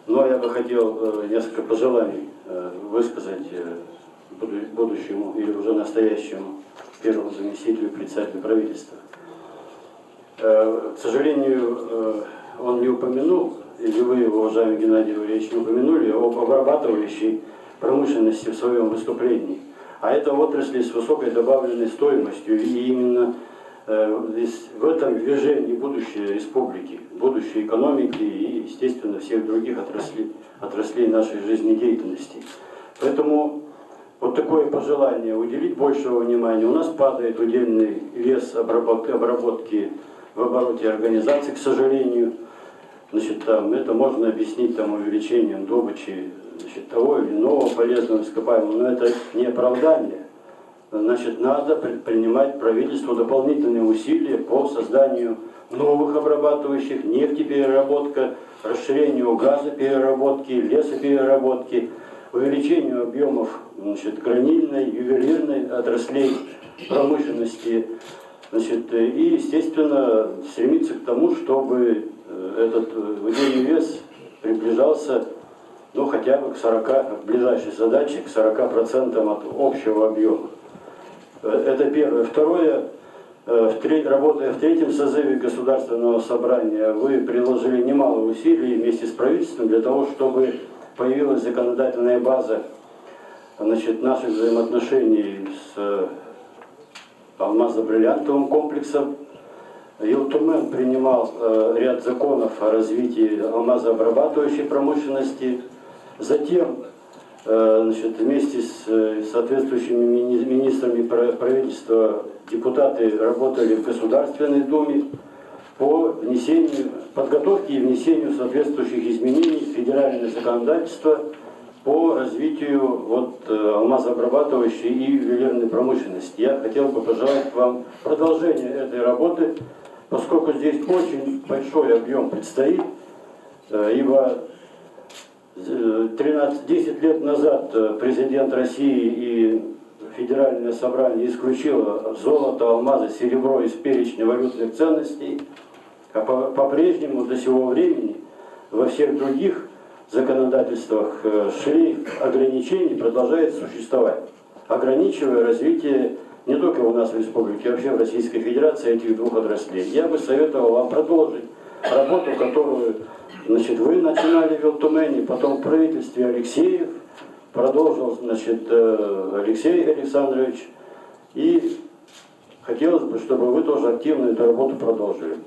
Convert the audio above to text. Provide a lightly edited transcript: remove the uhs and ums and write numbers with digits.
Но я бы хотел несколько пожеланий высказать будущему или уже настоящему первому заместителю председателя правительства. К сожалению, он не упомянул, или вы, уважаемый Геннадий Валерьевич, не упомянули об обрабатывающей промышленности в своем выступлении. А это отрасли с высокой добавленной стоимостью, и именно в этом движении будущее республики, будущее экономики и, естественно, всех других отраслей нашей жизнедеятельности. Поэтому вот такое пожелание уделить большего внимания. У нас падает удельный вес обработки в обороте организации, к сожалению. Значит, это можно объяснить увеличением добычи того или иного полезного ископаемого, но это не оправдание. Значит, надо предпринимать правительству дополнительные усилия по созданию новых обрабатывающих, нефтепереработка, расширению газопереработки, лесопереработки, увеличению объемов гранильной, ювелирной отраслей промышленности. Значит, и, естественно, стремиться к тому, чтобы этот удельный вес приближался хотя бы к 40, ближайшей задаче, к 40% от общего объема. Это первое. Второе, работая в третьем созыве Государственного собрания, вы приложили немало усилий вместе с правительством для того, чтобы появилась законодательная база наших взаимоотношений с алмазно-бриллиантовым комплексом. Елтумен принимал ряд законов о развитии алмазообрабатывающей промышленности. Затем вместе с соответствующими министрами правительства депутаты работали в Государственной Думе по подготовке и внесению соответствующих изменений в федеральное законодательство по развитию алмазообрабатывающей и ювелирной промышленности. Я хотел бы пожелать вам продолжения этой работы, поскольку здесь очень большой объем предстоит, ибо 10 лет назад президент России и Федеральное собрание исключило золото, алмазы, серебро из перечня валютных ценностей, а по-прежнему до сего времени во всех других законодательствах шлейф ограничений продолжает существовать, ограничивая развитие не только у нас в республике, а вообще в Российской Федерации этих двух отраслей. Я бы советовал вам продолжить работу, которую вы начинали в Елтумене, потом в правительстве Алексеев, продолжил Алексей Александрович, и хотелось бы, чтобы вы тоже активно эту работу продолжили.